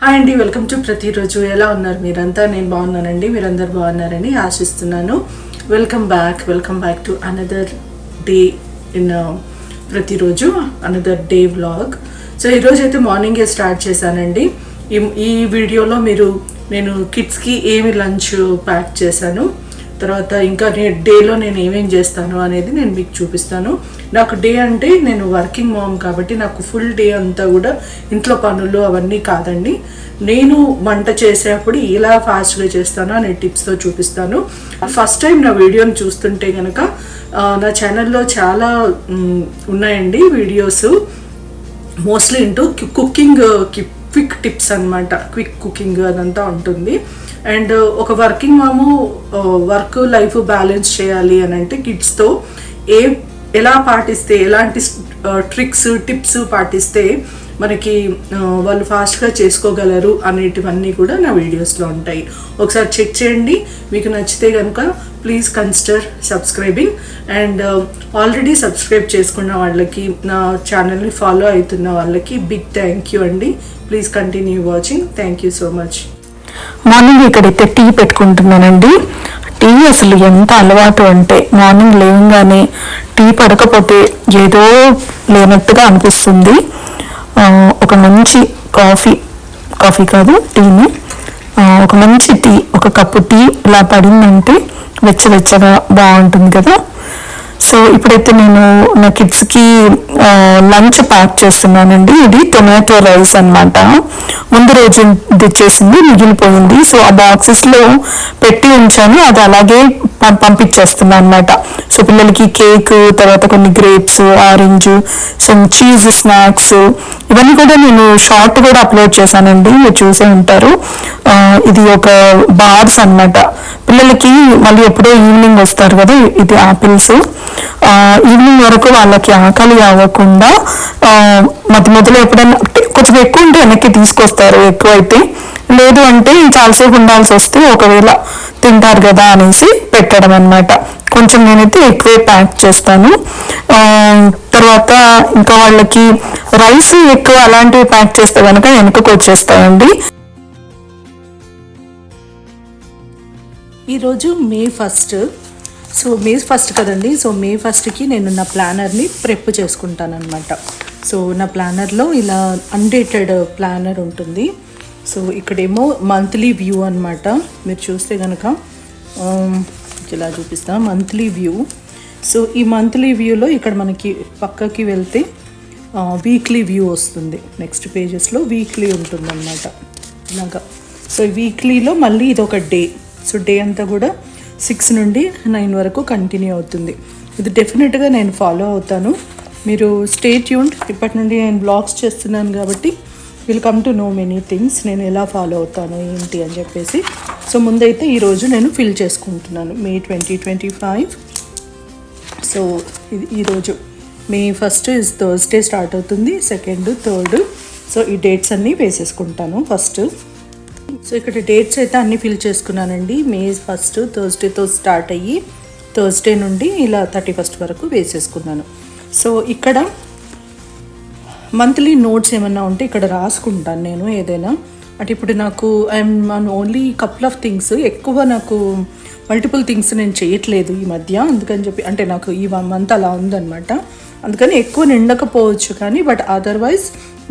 Hi అండి, welcome to ప్రతిరోజు. ఎలా ఉన్నారు మీరంతా? నేను బాగున్నానండి, మీరందరు బాగున్నారని ఆశిస్తున్నాను. Welcome back to another day in ప్రతిరోజు అనదర్ డే వ్లాగ్. సో ఈరోజు అయితే మార్నింగే స్టార్ట్ చేశానండి. ఈ వీడియోలో నేను కిడ్స్కి ఏమి లంచ్ ప్యాక్ చేశాను, తర్వాత ఇంకా డేలో నేను ఏమేం చేస్తాను అనేది నేను మీకు చూపిస్తాను. నాకు డే అంటే నేను వర్కింగ్ మామ్ కాబట్టి నాకు ఫుల్ డే అంతా కూడా ఇంట్లో పనులు అవన్నీ కాదండి. నేను వంట చేసేటప్పుడు ఇలా ఫాస్ట్గా చేస్తాను అనే టిప్స్తో చూపిస్తాను. ఫస్ట్ టైం నా వీడియోని చూస్తుంటే కనుక నా ఛానల్లో చాలా ఉన్నాయండి videos, mostly into cooking quick tips అనమాట. క్విక్ కుకింగ్ అదంతా ఉంటుంది. అండ్ ఒక వర్కింగ్ మాము వర్క్ లైఫ్ బ్యాలెన్స్ చేయాలి అని అంటే కిడ్స్తో ఎలా పాటిస్తే, ఎలాంటి ట్రిక్స్ టిప్స్ పాటిస్తే మనకి వాళ్ళు ఫాస్ట్గా చేసుకోగలరు అనేటివన్నీ కూడా నా వీడియోస్లో ఉంటాయి. ఒకసారి చెక్ చేయండి. మీకు నచ్చితే కనుక please consider subscribing. And already subscribe చేసుకున్న వాళ్ళకి, నా ఛానల్ని ఫాలో అవుతున్న వాళ్ళకి బిగ్ థ్యాంక్ యూ అండి. Please continue watching. Thank you so much. Morning ఇక్కడైతే టీ పెట్టుకుంటున్నానండి. టీ అసలు ఎంత అలవాటు అంటే మార్నింగ్ లేవగానే టీ పడకపోతే ఏదో లేనట్టుగా అనిపిస్తుంది. ఒక మంచి కాఫీ కాదు టీని, ఒక మంచి టీ, ఒక కప్పు టీ ఇలా పడిందంటే వెచ్చగా బాగుంటుంది కదా. సో ఇప్పుడైతే నేను నా కిడ్స్కి లంచ్ ప్యాక్ చేస్తున్నానండి. ఇది టొమాటో రైస్ అనమాట. ముందు రోజు తెచ్చేసింది, మిగిలిపోయింది. సో ఆ బాక్సెస్లో పెట్టి ఉంచాను, అది అలాగే పంపించేస్తున్నాను అనమాట. సో పిల్లలకి కేక్, తర్వాత కొన్ని grapes, orange, some cheese snacks, ఇవన్నీ కూడా నేను షార్ట్ కూడా అప్లోడ్ చేశానండి, మీరు చూసే ఉంటారు. ఇది ఒక బార్స్ అనమాట. పిల్లలకి మళ్ళీ ఎప్పుడో ఈవినింగ్ వస్తారు కదా, ఇది ఆపిల్స్. ఈవినింగ్ వరకు వాళ్ళకి ఆకలి అవ్వకుండా మొదలు ఎప్పుడైనా కొంచెం ఎక్కువ ఉంటే వెనక్కి తీసుకొస్తారు, ఎక్కువైతే. లేదు అంటే చాలాసేపు ఉండాల్సి వస్తే ఒకవేళ తింటారు కదా అనేసి పెట్టడం అనమాట. కొంచెం నేనైతే ఎక్కువే ప్యాక్ చేస్తాను. తర్వాత ఇంకా వాళ్ళకి రైస్ ఎక్కువ అలాంటివి ప్యాక్ చేస్తే కనుక వెనుకకు వచ్చేస్తాయండి. ఈరోజు మే 1. సో మే 1 కదండి. సో మే 1కి నేను నా ప్లానర్ని ప్రెప్ చేసుకుంటాను అనమాట. సో నా ప్లానర్లో ఇలా అన్డేటెడ్ ప్లానర్ ఉంటుంది. సో ఇక్కడేమో మంత్లీ వ్యూ అనమాట. మీరు చూస్తే కనుక ఇలా చూపిస్తాను, మంత్లీ వ్యూ. సో ఈ మంత్లీ వ్యూలో ఇక్కడ మనకి పక్కకి వెళ్తే వీక్లీ వ్యూ వస్తుంది. నెక్స్ట్ పేజెస్లో వీక్లీ ఉంటుందన్నమాట ఇలాగా. సో వీక్లీలో మళ్ళీ ఇది ఒక డే. సో డే అంతా కూడా 6 నుండి 9 వరకు కంటిన్యూ అవుతుంది. ఇది డెఫినెట్గా నేను ఫాలో అవుతాను. మీరు స్టే ట్యూన్డ్. ఇప్పటి నుండి నేను బ్లాగ్స్ చేస్తున్నాను కాబట్టి will come to know many things. నేను ఎలా ఫాలో అవుతాను ఏంటి అని చెప్పేసి. సో ముందైతే ఈరోజు నేను ఫిల్ చేసుకుంటున్నాను. మే 2025. సో ఈరోజు మే 1 ఇస్ థర్స్డే స్టార్ట్ అవుతుంది, 2nd, 3rd. సో ఈ డేట్స్ అన్నీ వేసేసుకుంటాను ఫస్ట్. సో ఇక్కడ డేట్స్ అయితే అన్నీ ఫిల్ చేసుకున్నానండి. మే 1 థర్స్డేతో స్టార్ట్ అయ్యి థర్స్డే నుండి ఇలా 31st వరకు వేసేసుకున్నాను. సో ఇక్కడ మంత్లీ నోట్స్ ఏమన్నా ఉంటే ఇక్కడ రాసుకుంటాను నేను ఏదైనా. అంటే ఇప్పుడు నాకు I'm only couple of things, ఎక్కువ నాకు మల్టిపుల్ థింగ్స్ నేను చేయట్లేదు ఈ మధ్య. అందుకని చెప్పి అంటే నాకు ఈ 1 month అలా ఉందన్నమాట. అందుకని ఎక్కువ నిండకపోవచ్చు కానీ బట్ అదర్వైజ్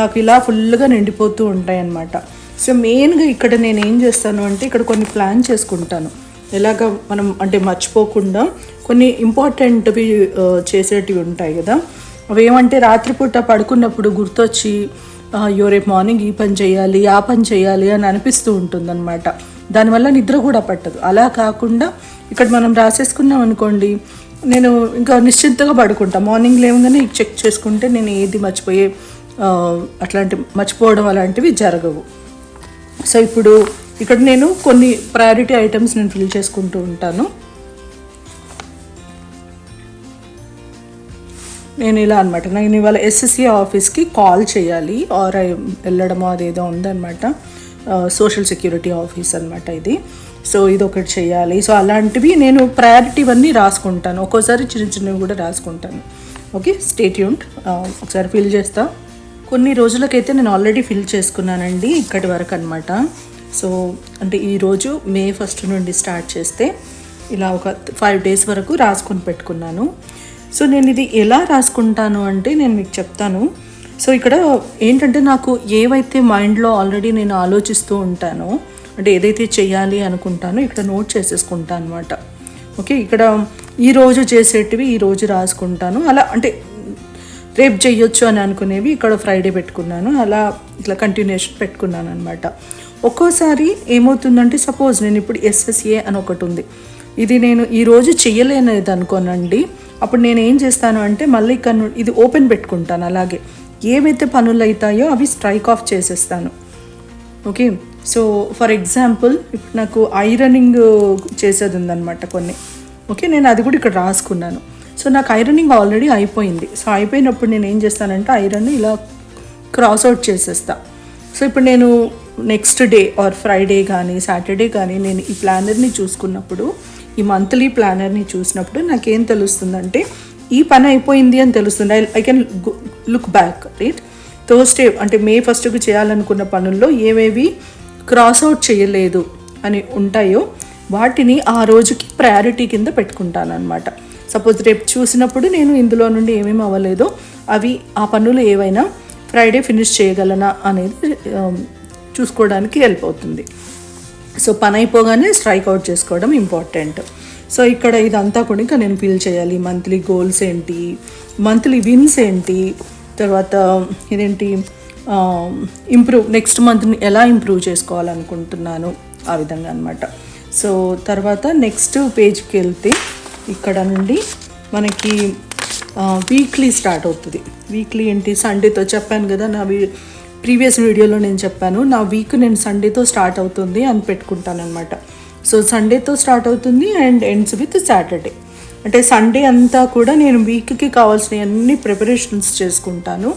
నాకు ఇలా ఫుల్గా నిండిపోతూ ఉంటాయి అన్నమాట. సో మెయిన్గా ఇక్కడ నేను ఏం చేస్తాను అంటే ఇక్కడ కొన్ని ప్లాన్ చేసుకుంటాను. ఎలాగ మనం అంటే మర్చిపోకుండా కొన్ని ఇంపార్టెంట్వి చేసేటివి ఉంటాయి కదా. అవి ఏమంటే రాత్రిపూట పడుకున్నప్పుడు గుర్తొచ్చి అయ్యో రేపు మార్నింగ్ ఈ పని చేయాలి, ఆ పని చేయాలి అని అనిపిస్తూ ఉంటుందన్నమాట. దానివల్ల నిద్ర కూడా పట్టదు. అలా కాకుండా ఇక్కడ మనం రాసేసుకున్నాం అనుకోండి, నేను ఇంకా నిశ్చింతగా పడుకుంటాను. మార్నింగ్ లేవగానే చెక్ చేసుకుంటే నేను ఏది మర్చిపోవడం అలాంటివి జరగవు. సో ఇప్పుడు ఇక్కడ నేను కొన్ని ప్రయారిటీ ఐటమ్స్ నేను ఫిల్ చేసుకుంటూ ఉంటాను. నేను ఇలా అనమాట, నేను ఇవాళ ఎస్ఎస్సి ఆఫీస్కి కాల్ చేయాలి ఆర్ వెళ్ళడమో అదేదో ఉందన్నమాట. సోషల్ సెక్యూరిటీ ఆఫీస్ అనమాట ఇది. సో ఇది ఒకటి చేయాలి. సో అలాంటివి నేను ప్రయారిటీ అన్నీ రాసుకుంటాను. ఒక్కోసారి చిన్నవి కూడా రాసుకుంటాను. Okay, stay tuned. ఒకసారి ఫిల్ చేస్తా కొన్ని రోజులకైతే నేను ఆల్రెడీ ఫిల్ చేసుకున్నానండి ఇక్కడి వరకు అనమాట. సో అంటే ఈరోజు మే 1 నుండి స్టార్ట్ చేస్తే ఇలా ఒక 5 days వరకు రాసుకొని పెట్టుకున్నాను. సో నేను ఇది ఎలా రాసుకుంటాను అంటే నేను మీకు చెప్తాను. సో ఇక్కడ ఏంటంటే నాకు ఏవైతే మైండ్లో ఆల్రెడీ నేను ఆలోచిస్తూ ఉంటానో, అంటే ఏదైతే చేయాలి అనుకుంటానో ఇక్కడ నోట్ చేసేసుకుంటాను అనమాట. ఓకే, ఇక్కడ ఈరోజు చేసేటివి ఈరోజు రాసుకుంటాను. అలా అంటే రేపు చేయొచ్చు అని అనుకునేవి ఇక్కడ ఫ్రైడే పెట్టుకున్నాను. అలా ఇట్లా కంటిన్యూషన్ పెట్టుకున్నాను అనమాట. ఒక్కోసారి ఏమవుతుందంటే సపోజ్ నేను ఇప్పుడు SSA అని ఒకటి ఉంది, ఇది నేను ఈరోజు చెయ్యలేనిది అనుకోనండి. అప్పుడు నేను ఏం చేస్తాను అంటే మళ్ళీ ఇక్కడ ఇది ఓపెన్ పెట్టుకుంటాను. అలాగే ఏవైతే పనులు అవుతాయో అవి స్ట్రైక్ ఆఫ్ చేసేస్తాను. ఓకే, సో ఫర్ ఎగ్జాంపుల్ ఇప్పుడు నాకు ఐరనింగ్ చేసేది ఉందన్నమాట కొన్ని. ఓకే, నేను అది కూడా ఇక్కడ రాసుకున్నాను. సో నాకు ఐరనింగ్ ఆల్రెడీ అయిపోయింది. సో అయిపోయినప్పుడు నేను ఏం చేస్తానంటే ఐరన్ ఇలా క్రాస్ అవుట్ చేసేస్తా. సో ఇప్పుడు నేను నెక్స్ట్ డే ఆర్ ఫ్రైడే కానీ సాటర్డే కానీ నేను ఈ ప్లానర్ని చూసుకున్నప్పుడు, ఈ మంత్లీ ప్లానర్ని చూసినప్పుడు నాకేం తెలుస్తుందంటే ఈ పని అయిపోయింది అని తెలుస్తుంది. I can look back right. Thursday అంటే మే 1కు చేయాలనుకున్న పనుల్లో ఏవేవి క్రాస్ అవుట్ చేయలేదు అని ఉంటాయో వాటిని ఆ రోజుకి ప్రయారిటీ కింద పెట్టుకుంటాను అనమాట. సపోజ్ రేపు చూసినప్పుడు నేను ఇందులో నుండి ఏమేమి అవ్వలేదో అవి ఆ పనులు ఏవైనా ఫ్రైడే ఫినిష్ చేయగలనా అనేది చూసుకోవడానికి హెల్ప్ అవుతుంది. సో పని అయిపోగానే స్ట్రైక్ అవుట్ చేసుకోవడం ఇంపార్టెంట్. సో ఇక్కడ ఇదంతా కూడా ఇంకా నేను ఫిల్ చేయాలి. మంత్లీ గోల్స్ ఏంటి, మంత్లీ విన్స్ ఏంటి, తర్వాత ఇదేంటి నెక్స్ట్ మంత్ని ఎలా ఇంప్రూవ్ చేసుకోవాలనుకుంటున్నాను, ఆ విధంగా అనమాట. సో తర్వాత నెక్స్ట్ పేజ్కి వెళ్తే ఇక్కడ నుండి మనకి వీక్లీ స్టార్ట్ అవుతుంది. వీక్లీ ఏంటి, సండేతో చెప్పాను కదా, నా ప్రీవియస్ వీడియోలో నేను చెప్పాను నా వీక్ నేను సండేతో స్టార్ట్ అవుతుంది అని పెట్టుకుంటాను అనమాట. సో సండేతో స్టార్ట్ అవుతుంది అండ్ ఎండ్స్ విత్ సాటర్డే. అంటే సండే అంతా కూడా నేను వీక్కి కావాల్సిన అన్ని ప్రిపరేషన్స్ చేసుకుంటాను.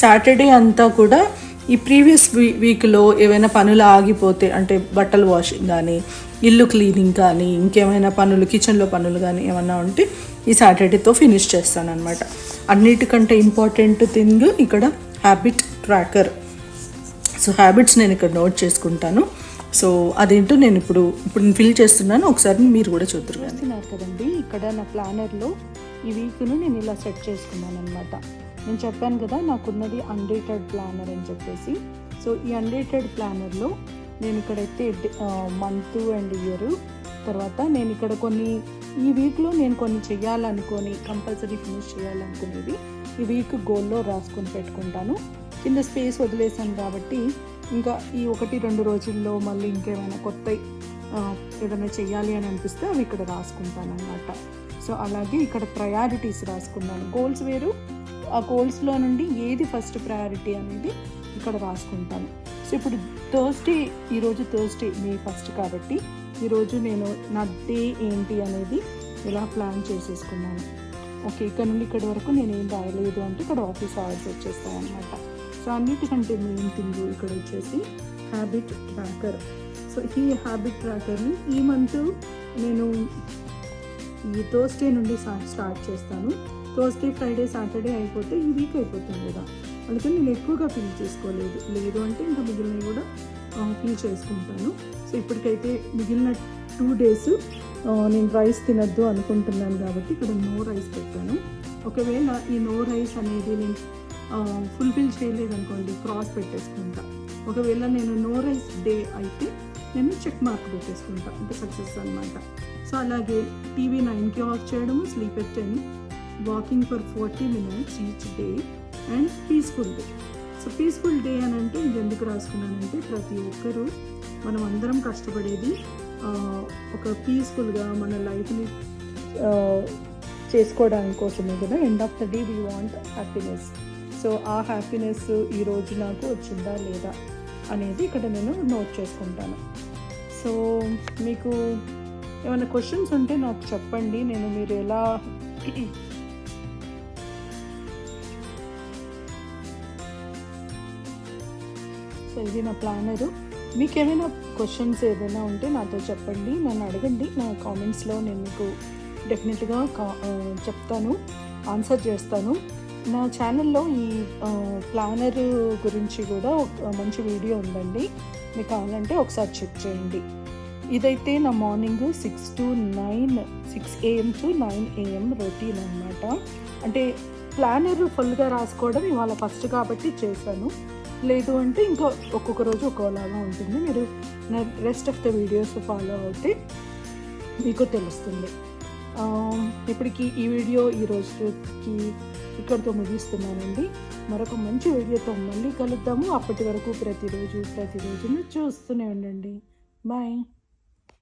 సాటర్డే అంతా కూడా ఈ ప్రీవియస్ వీక్లో ఏవైనా పనులు ఆగిపోతే, అంటే బట్టలు వాషింగ్ కానీ, ఇల్లు క్లీనింగ్ కానీ, ఇంకేమైనా పనులు కిచెన్లో పనులు కానీ ఏమన్నా ఉంటే ఈ సాటర్డేతో ఫినిష్ చేస్తాను అనమాట. అన్నిటికంటే ఇంపార్టెంట్ థింగ్ ఇక్కడ హ్యాబిట్ ట్రాకర్. సో హ్యాబిట్స్ నేను ఇక్కడ నోట్ చేసుకుంటాను. సో అదేంటో నేను ఇప్పుడు నేను ఫిల్ చేస్తున్నాను, ఒకసారి మీరు కూడా చూద్దరు. కానీ కదండి ఇక్కడ నా ప్లానర్లో ఈ వీక్ను నేను ఇలా సెట్ చేసుకున్నాను అనమాట. నేను చెప్పాను కదా నాకున్నది అన్డేటెడ్ ప్లానర్ అని చెప్పేసి. సో ఈ అన్డేటెడ్ ప్లానర్లో నేను ఇక్కడైతే మంత్ అండ్ ఇయర్, తర్వాత నేను ఇక్కడ కొన్ని ఈ వీక్లో నేను కొన్ని చేయాలనుకొని కంపల్సరీ ఫినిష్ చేయాలనుకునేవి ఈ వీక్ గోల్లో రాసుకొని పెట్టుకుంటాను. కింద స్పేస్ వదిలేసాను కాబట్టి ఇంకా ఈ 1-2 రోజుల్లో మళ్ళీ ఇంకేమైనా కొత్త ఏదైనా చెయ్యాలి అని అనిపిస్తే అవి ఇక్కడ రాసుకుంటాను అన్నమాట. సో అలాగే ఇక్కడ ప్రయారిటీస్ రాసుకున్నాను. గోల్స్ వేరు, ఆ గోల్స్లో నుండి ఏది ఫస్ట్ ప్రయారిటీ అనేది ఇక్కడ రాసుకుంటాను. సో ఇప్పుడు ఈరోజు థర్స్డే మే 1 కాబట్టి ఈరోజు నేను నా డే ఏంటి అనేది ఇలా ప్లాన్ చేసేసుకున్నాను. ఓకే, ఇక్కడ నుండి ఇక్కడి వరకు నేను ఏం రాయలేదు అంటే ఇక్కడ ఆఫీస్ అవర్స్ వచ్చేస్తాయి అన్నమాట. సో అన్నిటికంటే మెయిన్ థింగ్ ఇక్కడ వచ్చేసి హ్యాబిట్ ట్రాకర్. సో ఈ హ్యాబిట్ ట్రాకర్ని ఈ మంత్ నేను ఈ థర్స్డే నుండి స్టార్ట్ చేస్తాను. థర్స్డే ఫ్రైడే సాటర్డే అయిపోతే ఈ వీక్ అయిపోతుంది కదా, అందుకని నేను ఎక్కువగా ఫిల్ చేసుకోలేదు అంటే ఇంకా మిగిలినవి కూడా ఫిల్ చేసుకుంటాను. సో ఇప్పటికైతే మిగిలిన 2 days నేను రైస్ తినద్దు అనుకుంటున్నాను కాబట్టి ఇక్కడ నో రైస్ పెట్టాను. ఒకవేళ ఈ నో రైస్ అనేది నేను ఫుల్ఫిల్ చేయలేదనుకోండి క్రాస్ పెట్టేసుకుంటా. ఒకవేళ నేను నో రైస్ డే అయితే నేను చెక్ మార్క్ పెట్టేసుకుంటా, అంటే సక్సెస్ అనమాట. సో అలాగే టీవీ 9కి ఆఫ్ చేయడము, sleep at 10, walking for 40 minutes each day and peaceful day. So peaceful day అని అంటే ఇది ఎందుకు రాసుకున్నానంటే ప్రతి ఒక్కరూ మనం అందరం కష్టపడేది ఒక పీస్ఫుల్గా మన లైఫ్ని చేసుకోవడానికి కోసమే కదా. End of the day we want happiness. So ఆ హ్యాపీనెస్ ఈరోజు నాకు వచ్చిందా లేదా అనేది ఇక్కడ నేను నోట్ చేసుకుంటాను. సో మీకు ఏమైనా క్వశ్చన్స్ ఉంటే నాకు చెప్పండి. మీరు ఎలా సో ఇది నా ప్లానరు. మీకు ఏమైనా క్వశ్చన్స్ ఏదైనా ఉంటే నాతో చెప్పండి, నన్ను అడగండి. నా కామెంట్స్లో నేను మీకు డెఫినెట్గా చెప్తాను, ఆన్సర్ చేస్తాను. నా ఛానల్లో ఈ ప్లానర్ గురించి కూడా ఒక మంచి వీడియో ఉందండి, మీకు కావాలంటే ఒకసారి చెక్ చేయండి. ఇదైతే నా morning 6 AM to 9 AM routine అనమాట. అంటే ప్లానర్ ఫుల్గా రాసుకోవడం ఇవాళ ఫస్ట్ కాబట్టి చేశాను, లేదు అంటే ఇంకా ఒక్కొక్క రోజు ఒక్కోలాగా ఉంటుంది. మీరు నా rest of the videos follow అవుతే మీకు తెలుస్తుంది. ఇప్పటికి ఈ వీడియో ఈ రోజుకి ఇక్కడితో ముగిస్తున్నానండి. మరొక మంచి వీడియోతో మళ్ళీ కలుద్దాము. అప్పటి వరకు ప్రతిరోజును చూస్తూనే ఉండండి. బాయ్.